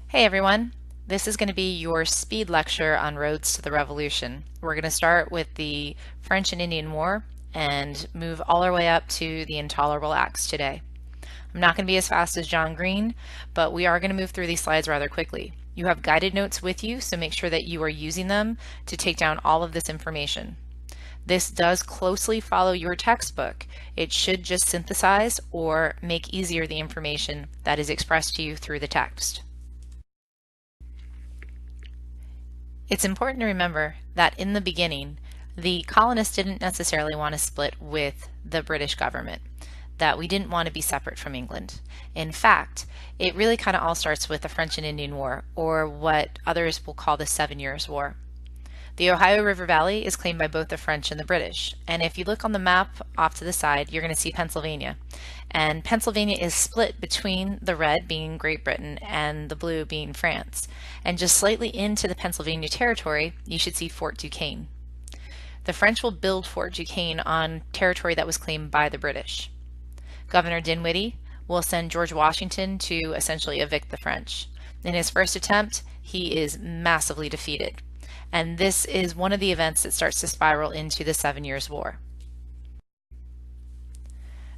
Hey everyone, this is going to be your speed lecture on roads to the revolution. We're going to start with the French and Indian War and move all our way up to the Intolerable Acts today. I'm not going to be as fast as John Green, but we are going to move through these slides rather quickly. You have guided notes with you, so make sure that you are using them to take down all of this information. This does closely follow your textbook. It should just synthesize or make easier the information that is expressed to you through the text. It's important to remember that in the beginning, the colonists didn't necessarily want to split with the British government, that we didn't want to be separate from England. In fact, it really kind of all starts with the French and Indian War, or what others will call the 7 Years' War. The Ohio River Valley is claimed by both the French and the British. And if you look on the map off to the side, you're going to see Pennsylvania. And Pennsylvania is split between the red being Great Britain and the blue being France. And just slightly into the Pennsylvania territory, you should see Fort Duquesne. The French will build Fort Duquesne on territory that was claimed by the British. Governor Dinwiddie will send George Washington to essentially evict the French. In his first attempt, he is massively defeated. And this is one of the events that starts to spiral into the 7 Years' War.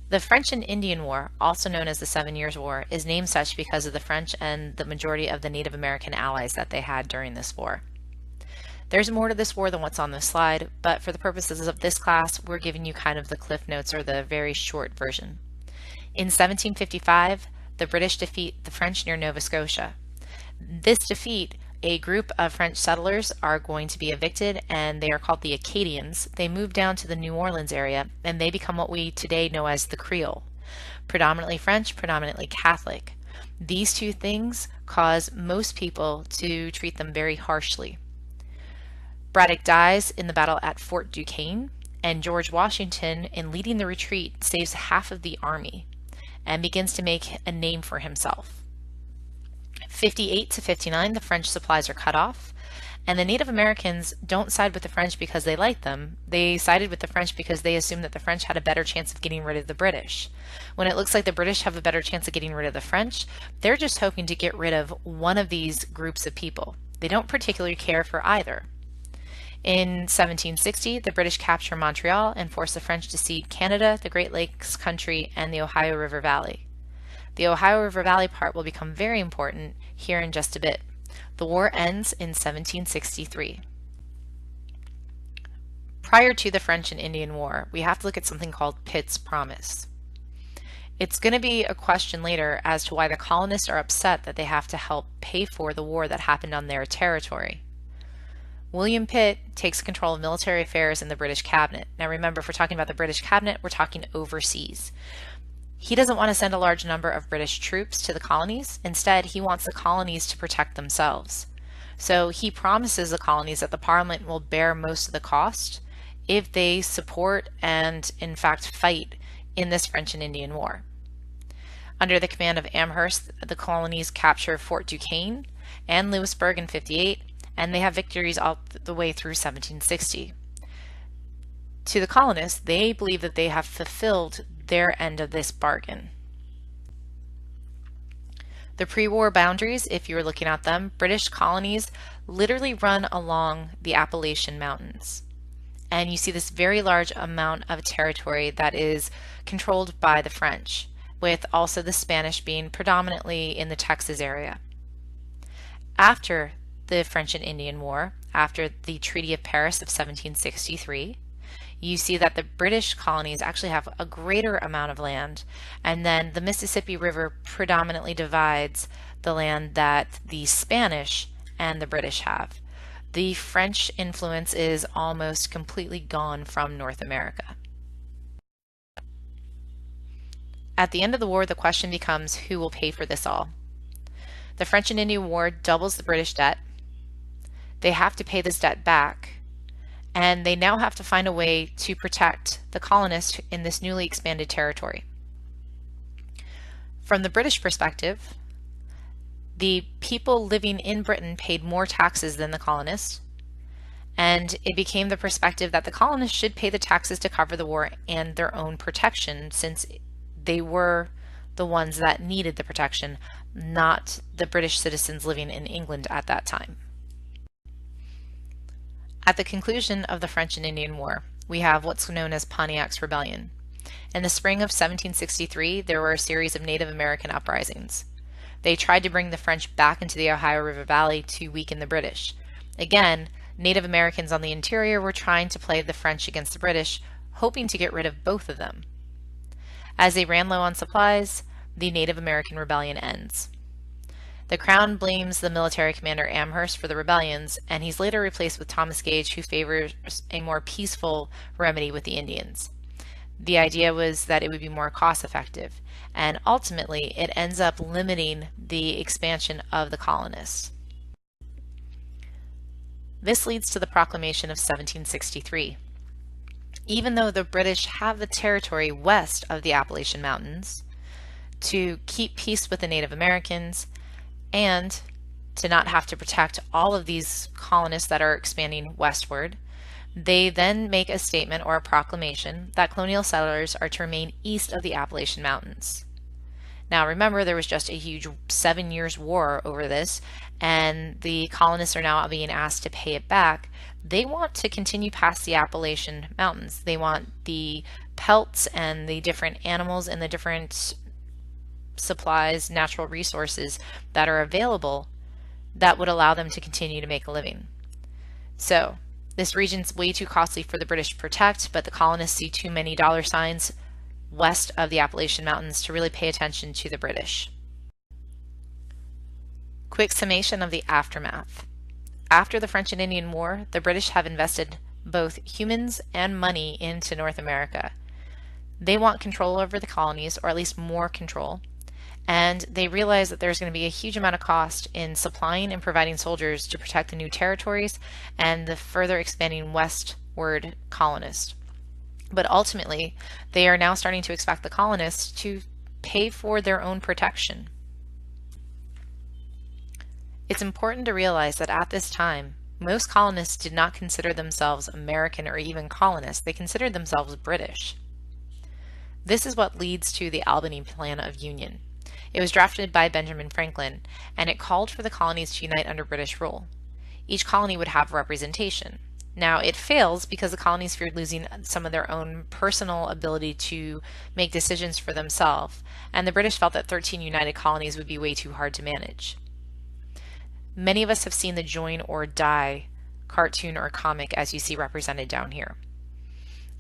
The French and Indian War, also known as the 7 Years' War, is named such because of the French and the majority of the Native American allies that they had during this war. There's more to this war than what's on this slide, but for the purposes of this class, we're giving you kind of the cliff notes or the very short version. In 1755, the British defeat the French near Nova Scotia. This defeat, a group of French settlers are going to be evicted, and they are called the Acadians. They move down to the New Orleans area, and they become what we today know as the Creole. Predominantly French, predominantly Catholic. These two things cause most people to treat them very harshly. Braddock dies in the battle at Fort Duquesne, and George Washington, in leading the retreat, saves half of the army and begins to make a name for himself. 58 to 59, the French supplies are cut off, and the Native Americans don't side with the French because they like them. They sided with the French because they assumed that the French had a better chance of getting rid of the British. When it looks like the British have a better chance of getting rid of the French, they're just hoping to get rid of one of these groups of people. They don't particularly care for either. In 1760, the British capture Montreal and force the French to cede Canada, the Great Lakes country, and the Ohio River Valley. The Ohio River Valley part will become very important here in just a bit. The war ends in 1763. Prior to the French and Indian War, we have to look at something called Pitt's Promise. It's going to be a question later as to why the colonists are upset that they have to help pay for the war that happened on their territory. William Pitt takes control of military affairs in the British cabinet. Now remember, if we're talking about the British cabinet, we're talking overseas. He doesn't want to send a large number of British troops to the colonies. Instead, he wants the colonies to protect themselves. So he promises the colonies that the Parliament will bear most of the cost if they support and, in fact, fight in this French and Indian War. Under the command of Amherst, the colonies capture Fort Duquesne and Louisburg in 58, and they have victories all the way through 1760. To the colonists, they believe that they have fulfilled their end of this bargain. The pre-war boundaries, if you were looking at them, British colonies literally run along the Appalachian Mountains. And you see this very large amount of territory that is controlled by the French, with also the Spanish being predominantly in the Texas area. After the French and Indian War, after the Treaty of Paris of 1763, you see that the British colonies actually have a greater amount of land, and then the Mississippi River predominantly divides the land that the Spanish and the British have. The French influence is almost completely gone from North America. At the end of the war, the question becomes who will pay for this all? The French and Indian War doubles the British debt. They have to pay this debt back, and they now have to find a way to protect the colonists in this newly expanded territory. From the British perspective, the people living in Britain paid more taxes than the colonists, and it became the perspective that the colonists should pay the taxes to cover the war and their own protection, since they were the ones that needed the protection, not the British citizens living in England at that time. At the conclusion of the French and Indian War, we have what's known as Pontiac's Rebellion. In the spring of 1763, there were a series of Native American uprisings. They tried to bring the French back into the Ohio River Valley to weaken the British. Again, Native Americans on the interior were trying to play the French against the British, hoping to get rid of both of them. As they ran low on supplies, the Native American Rebellion ends. The Crown blames the military commander Amherst for the rebellions, and he's later replaced with Thomas Gage, who favors a more peaceful remedy with the Indians. The idea was that it would be more cost effective, and ultimately it ends up limiting the expansion of the colonists. This leads to the Proclamation of 1763. Even though the British have the territory west of the Appalachian Mountains, to keep peace with the Native Americans, and to not have to protect all of these colonists that are expanding westward, they then make a statement or a proclamation that colonial settlers are to remain east of the Appalachian Mountains. Now remember, there was just a huge 7 years war over this, and the colonists are now being asked to pay it back. They want to continue past the Appalachian Mountains. They want the pelts and the different animals and the different supplies, natural resources that are available that would allow them to continue to make a living. So this region's way too costly for the British to protect, but the colonists see too many dollar signs west of the Appalachian Mountains to really pay attention to the British. Quick summation of the aftermath. After the French and Indian War, the British have invested both humans and money into North America. They want control over the colonies, or at least more control, and they realize that there's going to be a huge amount of cost in supplying and providing soldiers to protect the new territories and the further expanding westward colonists. But ultimately, they are now starting to expect the colonists to pay for their own protection. It's important to realize that at this time, most colonists did not consider themselves American or even colonists. They considered themselves British. This is what leads to the Albany Plan of Union. It was drafted by Benjamin Franklin, and it called for the colonies to unite under British rule. Each colony would have representation. Now, it fails because the colonies feared losing some of their own personal ability to make decisions for themselves, and the British felt that 13 united colonies would be way too hard to manage. Many of us have seen the Join or Die cartoon or comic as you see represented down here.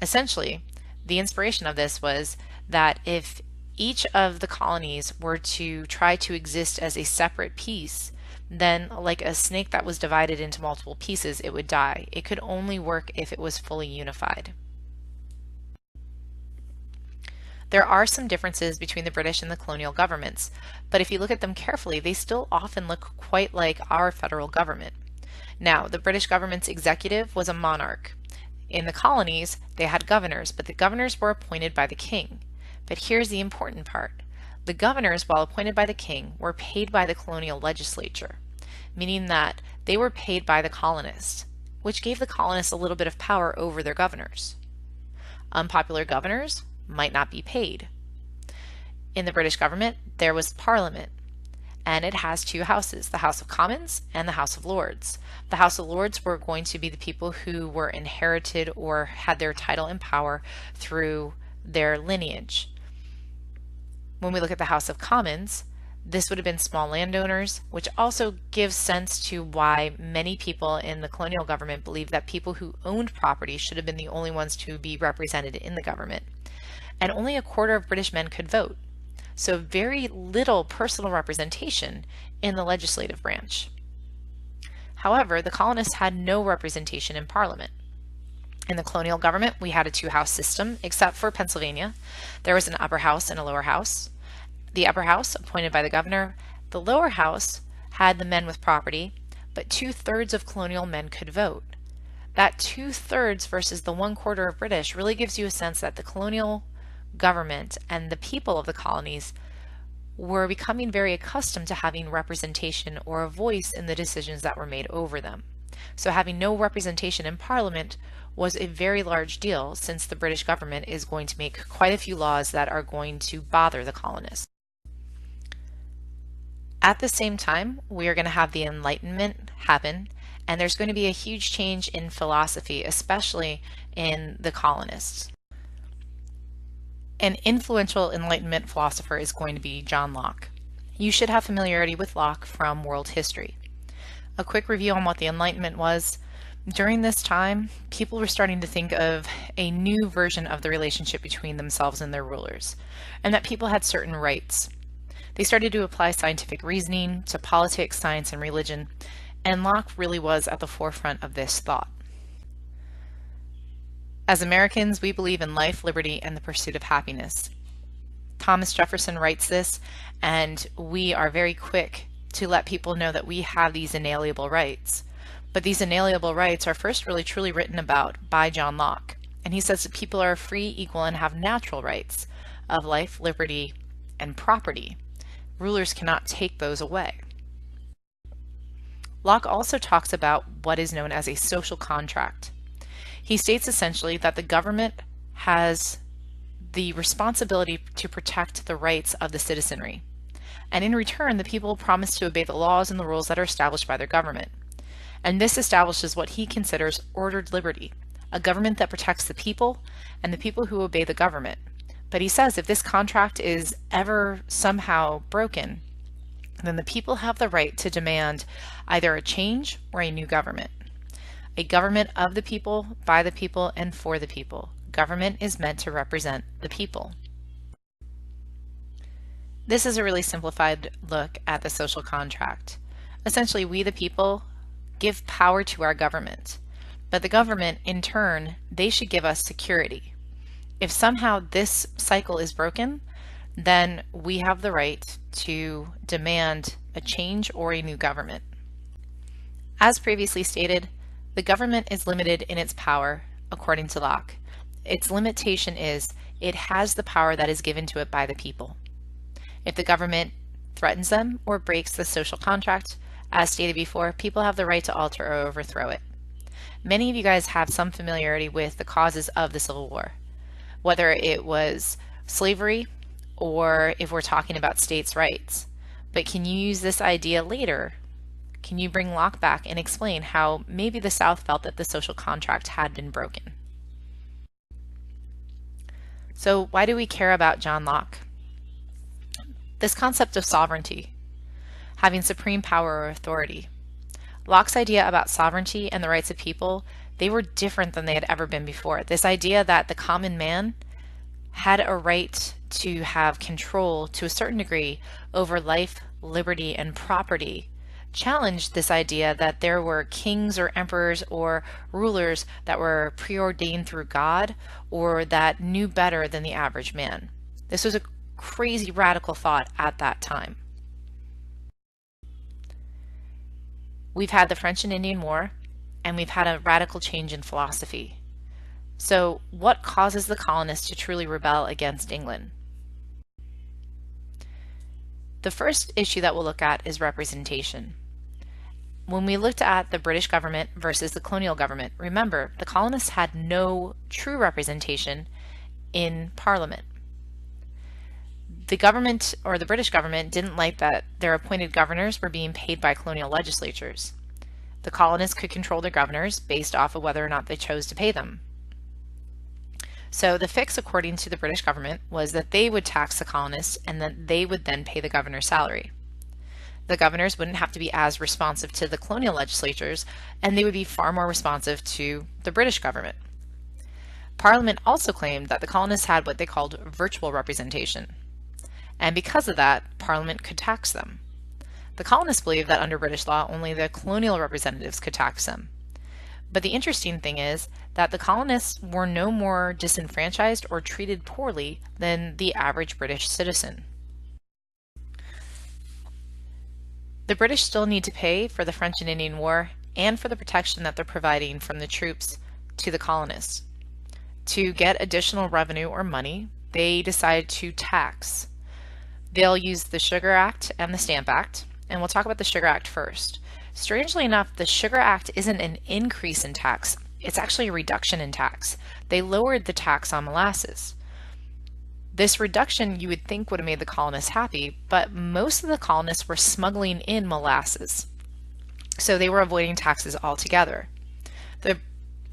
Essentially, the inspiration of this was that if each of the colonies were to try to exist as a separate piece, then like a snake that was divided into multiple pieces, it would die. It could only work if it was fully unified. There are some differences between the British and the colonial governments, but if you look at them carefully, they still often look quite like our federal government. Now, the British government's executive was a monarch. In the colonies, they had governors, but the governors were appointed by the king. But here's the important part. The governors, while appointed by the king, were paid by the colonial legislature, meaning that they were paid by the colonists, which gave the colonists a little bit of power over their governors. Unpopular governors might not be paid. In the British government, there was Parliament, and it has two houses, the House of Commons and the House of Lords. The House of Lords were going to be the people who were inherited or had their title and power through their lineage. When we look at the House of Commons, this would have been small landowners, which also gives sense to why many people in the colonial government believed that people who owned property should have been the only ones to be represented in the government. And only a quarter of British men could vote. So very little personal representation in the legislative branch. However, the colonists had no representation in Parliament. In the colonial government, we had a two-house system, except for Pennsylvania. There was an upper house and a lower house. The upper house, appointed by the governor. The lower house had the men with property, but 2/3 of colonial men could vote. That 2/3 versus the 1/4 of British really gives you a sense that the colonial government and the people of the colonies were becoming very accustomed to having representation or a voice in the decisions that were made over them. So having no representation in Parliament was a very large deal, since the British government is going to make quite a few laws that are going to bother the colonists. At the same time, we are going to have the Enlightenment happen, and there's going to be a huge change in philosophy, especially in the colonists. An influential Enlightenment philosopher is going to be John Locke. You should have familiarity with Locke from world history. A quick review on what the Enlightenment was. During this time, people were starting to think of a new version of the relationship between themselves and their rulers, and that people had certain rights. They started to apply scientific reasoning to politics, science, and religion, and Locke really was at the forefront of this thought. As Americans, we believe in life, liberty, and the pursuit of happiness. Thomas Jefferson writes this, and we are very quick to let people know that we have these inalienable rights. But these inalienable rights are first really truly written about by John Locke. And he says that people are free, equal, and have natural rights of life, liberty, and property. Rulers cannot take those away. Locke also talks about what is known as a social contract. He states essentially that the government has the responsibility to protect the rights of the citizenry. And in return, the people promise to obey the laws and the rules that are established by their government. And this establishes what he considers ordered liberty, a government that protects the people and the people who obey the government. But he says if this contract is ever somehow broken, then the people have the right to demand either a change or a new government. A government of the people, by the people, and for the people. Government is meant to represent the people. This is a really simplified look at the social contract. Essentially, we the people give power to our government, but the government, in turn, they should give us security. If somehow this cycle is broken, then we have the right to demand a change or a new government. As previously stated, the government is limited in its power, according to Locke. Its limitation is it has the power that is given to it by the people. If the government threatens them or breaks the social contract, as stated before, people have the right to alter or overthrow it. Many of you guys have some familiarity with the causes of the Civil War, whether it was slavery or if we're talking about states' rights. But can you use this idea later? Can you bring Locke back and explain how maybe the South felt that the social contract had been broken? So why do we care about John Locke? This concept of sovereignty, having supreme power or authority. Locke's idea about sovereignty and the rights of people, they were different than they had ever been before. This idea that the common man had a right to have control to a certain degree over life, liberty, and property challenged this idea that there were kings or emperors or rulers that were preordained through God or that knew better than the average man. This was a crazy radical thought at that time. We've had the French and Indian War, and we've had a radical change in philosophy. So what causes the colonists to truly rebel against England? The first issue that we'll look at is representation. When we looked at the British government versus the colonial government, remember, the colonists had no true representation in Parliament. The government, or the British government, didn't like that their appointed governors were being paid by colonial legislatures. The colonists could control their governors based off of whether or not they chose to pay them. So the fix, according to the British government, was that they would tax the colonists and that they would then pay the governor's salary. The governors wouldn't have to be as responsive to the colonial legislatures, and they would be far more responsive to the British government. Parliament also claimed that the colonists had what they called virtual representation, and because of that, Parliament could tax them. The colonists believed that under British law, only the colonial representatives could tax them. But the interesting thing is that the colonists were no more disenfranchised or treated poorly than the average British citizen. The British still need to pay for the French and Indian War and for the protection that they're providing from the troops to the colonists. To get additional revenue or money, they decide to tax. They'll use the Sugar Act and the Stamp Act, and we'll talk about the Sugar Act first. Strangely enough, the Sugar Act isn't an increase in tax, it's actually a reduction in tax. They lowered the tax on molasses. This reduction you would think would have made the colonists happy, but most of the colonists were smuggling in molasses, so they were avoiding taxes altogether. The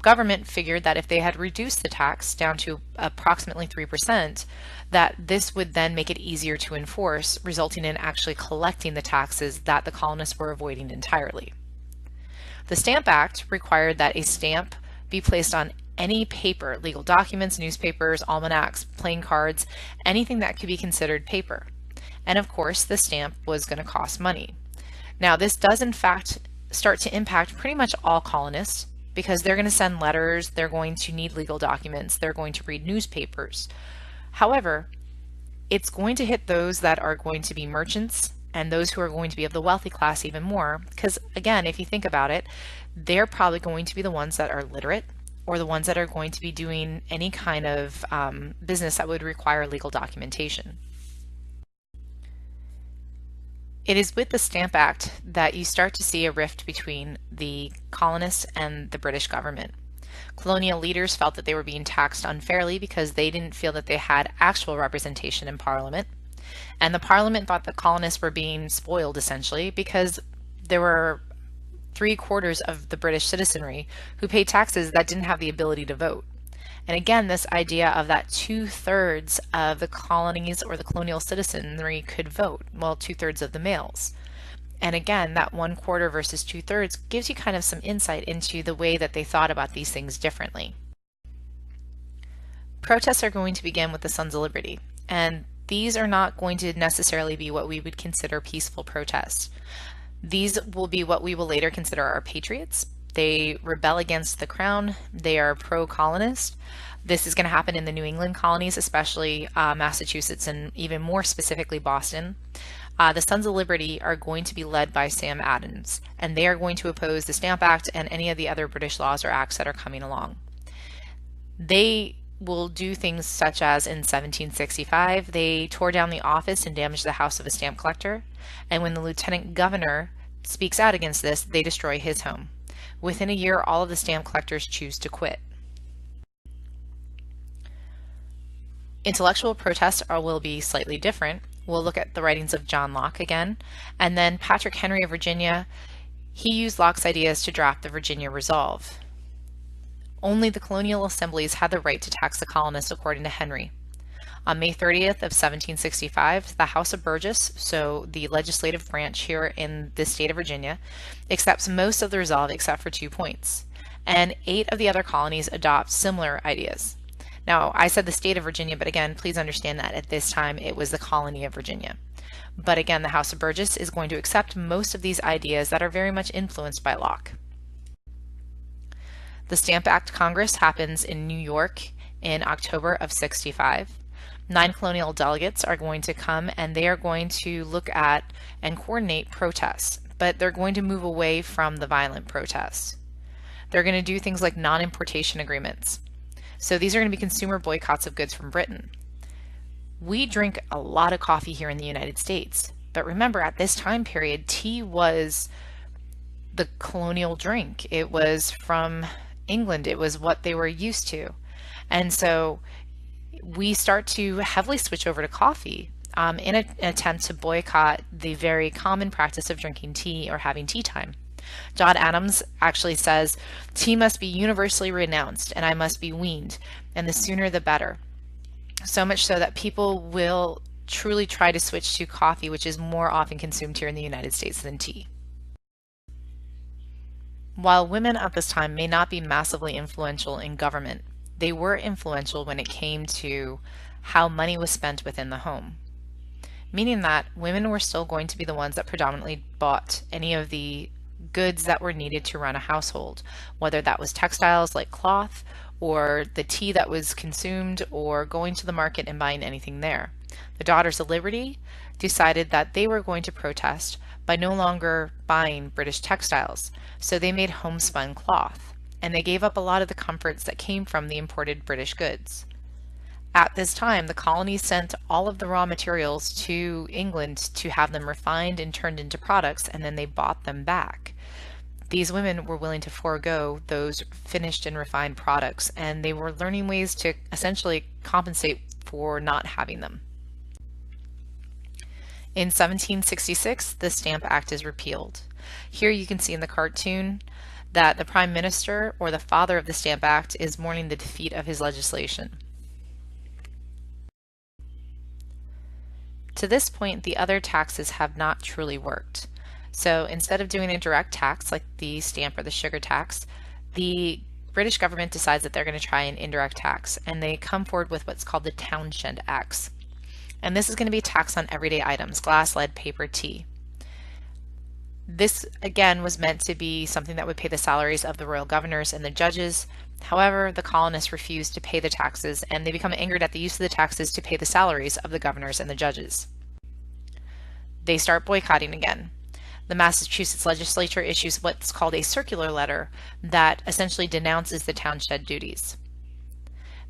government figured that if they had reduced the tax down to approximately 3%, that this would then make it easier to enforce, resulting in actually collecting the taxes that the colonists were avoiding entirely. The Stamp Act required that a stamp be placed on any paper, legal documents, newspapers, almanacs, playing cards, anything that could be considered paper. And of course, the stamp was going to cost money. Now, this does in fact start to impact pretty much all colonists because they're going to send letters, they're going to need legal documents, they're going to read newspapers. However, it's going to hit those that are going to be merchants and those who are going to be of the wealthy class even more, because again, if you think about it, they're probably going to be the ones that are literate or the ones that are going to be doing any kind of business that would require legal documentation. It is with the Stamp Act that you start to see a rift between the colonists and the British government. Colonial leaders felt that they were being taxed unfairly because they didn't feel that they had actual representation in Parliament. And the Parliament thought the colonists were being spoiled essentially because there were 3/4 of the British citizenry who paid taxes that didn't have the ability to vote. And again, this idea of that 2/3 of the colonies or the colonial citizenry could vote, well, 2/3 of the males. And again, that 1/4 versus 2/3 gives you kind of some insight into the way that they thought about these things differently. Protests are going to begin with the Sons of Liberty, and these are not going to necessarily be what we would consider peaceful protests. These will be what we will later consider our patriots. They rebel against the crown. They are pro-colonist. This is going to happen in the New England colonies, especially Massachusetts and even more specifically Boston. The Sons of Liberty are going to be led by Sam Adams, and they are going to oppose the Stamp Act and any of the other British laws or acts that are coming along. They will do things such as in 1765, they tore down the office and damaged the house of a stamp collector, and when the lieutenant governor speaks out against this, they destroy his home. Within a year, all of the stamp collectors choose to quit. Intellectual protests will be slightly different. We'll look at the writings of John Locke again, and then Patrick Henry of Virginia. He used Locke's ideas to draft the Virginia Resolve. Only the colonial assemblies had the right to tax the colonists according to Henry. On May 30th of 1765, the House of Burgess, so the legislative branch here in the state of Virginia, accepts most of the resolve except for 2 points, and 8 of the other colonies adopt similar ideas. Now, I said the state of Virginia, but again, please understand that at this time it was the colony of Virginia. But again, the House of Burgess is going to accept most of these ideas that are very much influenced by Locke. The Stamp Act Congress happens in New York in October of 65. 9 colonial delegates are going to come and they are going to look at and coordinate protests, but they're going to move away from the violent protests. They're going to do things like non-importation agreements. So these are going to be consumer boycotts of goods from Britain. We drink a lot of coffee here in the United States, but remember at this time period, tea was the colonial drink. It was from England. It was what they were used to. And so we start to heavily switch over to coffee in an attempt to boycott the very common practice of drinking tea or having tea time. John Adams actually says, tea must be universally renounced and I must be weaned, and the sooner the better. So much so that people will truly try to switch to coffee, which is more often consumed here in the United States than tea. While women at this time may not be massively influential in government, they were influential when it came to how money was spent within the home. Meaning that women were still going to be the ones that predominantly bought any of the goods that were needed to run a household, whether that was textiles like cloth or the tea that was consumed or going to the market and buying anything there. The Daughters of Liberty decided that they were going to protest by no longer buying British textiles, so they made homespun cloth, and they gave up a lot of the comforts that came from the imported British goods. At this time, the colonies sent all of the raw materials to England to have them refined and turned into products, and then they bought them back. These women were willing to forego those finished and refined products, and they were learning ways to essentially compensate for not having them. In 1766, the Stamp Act is repealed. Here you can see in the cartoon that the Prime Minister, or the father of the Stamp Act, is mourning the defeat of his legislation. To this point, the other taxes have not truly worked. So instead of doing a direct tax like the stamp or the sugar tax, the British government decides that they're going to try an indirect tax, and they come forward with what's called the Townshend Acts. And this is going to be a tax on everyday items: glass, lead, paper, tea. This, again, was meant to be something that would pay the salaries of the royal governors and the judges. However, the colonists refused to pay the taxes, and they become angered at the use of the taxes to pay the salaries of the governors and the judges. They start boycotting again. The Massachusetts legislature issues what's called a circular letter that essentially denounces the townshend duties.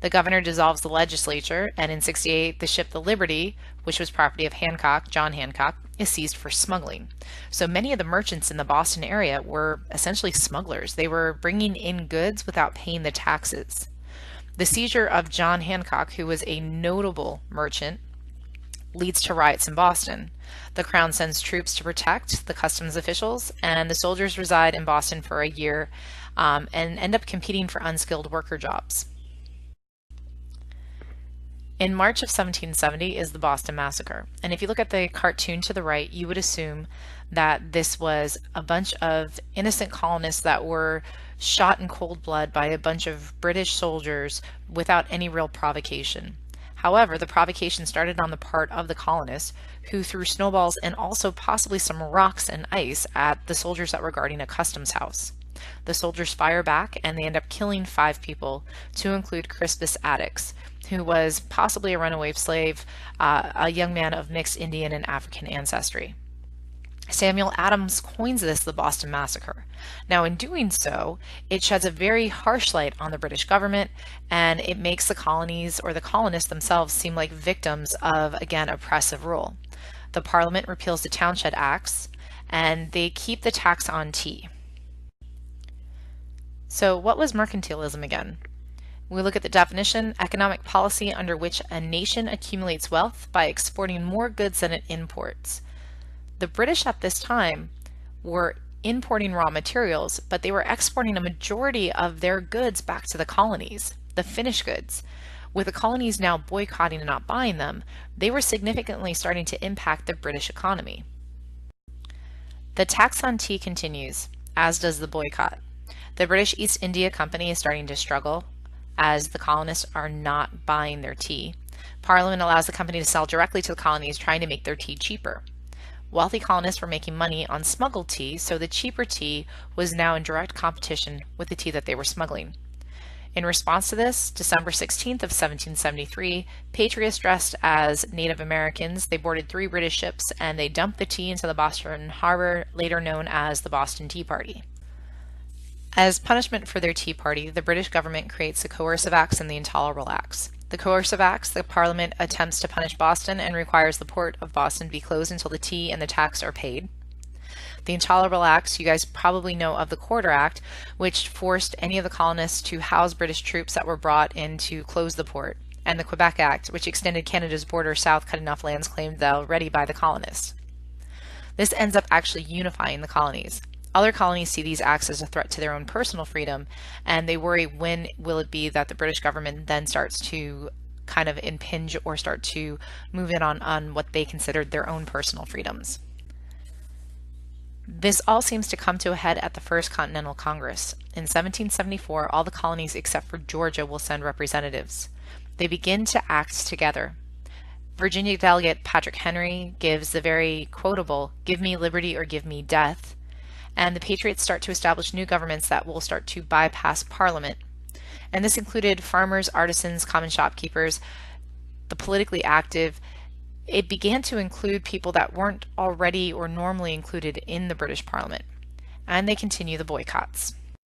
The governor dissolves the legislature, and in 68, the ship the Liberty, which was property of Hancock, John Hancock, is seized for smuggling. So many of the merchants in the Boston area were essentially smugglers. They were bringing in goods without paying the taxes. The seizure of John Hancock, who was a notable merchant, leads to riots in Boston. The Crown sends troops to protect the customs officials, and the soldiers reside in Boston for a year and end up competing for unskilled worker jobs. In March of 1770 is the Boston Massacre, and if you look at the cartoon to the right, you would assume that this was a bunch of innocent colonists that were shot in cold blood by a bunch of British soldiers without any real provocation. However, the provocation started on the part of the colonists, who threw snowballs and also possibly some rocks and ice at the soldiers that were guarding a customs house. The soldiers fire back, and they end up killing 5 people, to include Crispus Attucks, who was possibly a runaway slave, a young man of mixed Indian and African ancestry. Samuel Adams coins this the Boston Massacre. Now, in doing so, it sheds a very harsh light on the British government, and it makes the colonies or the colonists themselves seem like victims of, again, oppressive rule. The Parliament repeals the Townshend Acts, and they keep the tax on tea. So what was mercantilism again? We look at the definition: economic policy under which a nation accumulates wealth by exporting more goods than it imports. The British at this time were importing raw materials, but they were exporting a majority of their goods back to the colonies, the finished goods. With the colonies now boycotting and not buying them, they were significantly starting to impact the British economy. The tax on tea continues, as does the boycott. The British East India Company is starting to struggle, as the colonists are not buying their tea. Parliament allows the company to sell directly to the colonies, trying to make their tea cheaper. Wealthy colonists were making money on smuggled tea, so the cheaper tea was now in direct competition with the tea that they were smuggling. In response to this, December 16th of 1773, patriots dressed as Native Americans, they boarded 3 British ships, and they dumped the tea into the Boston Harbor, later known as the Boston Tea Party. As punishment for their Tea Party, the British government creates the Coercive Acts and the Intolerable Acts. The Coercive Acts, the Parliament attempts to punish Boston and requires the port of Boston be closed until the tea and the tax are paid. The Intolerable Acts, you guys probably know of the Quarter Act, which forced any of the colonists to house British troops that were brought in to close the port, and the Quebec Act, which extended Canada's border south, cutting off lands claimed already by the colonists. This ends up actually unifying the colonies. Other colonies see these acts as a threat to their own personal freedom, and they worry, when will it be that the British government then starts to kind of impinge or start to move in on what they considered their own personal freedoms. This all seems to come to a head at the First Continental Congress. In 1774, all the colonies except for Georgia will send representatives. They begin to act together. Virginia delegate Patrick Henry gives the very quotable, "Give me liberty or give me death," and the Patriots start to establish new governments that will start to bypass Parliament. And this included farmers, artisans, common shopkeepers, the politically active. It began to include people that weren't already or normally included in the British Parliament. And they continue the boycotts.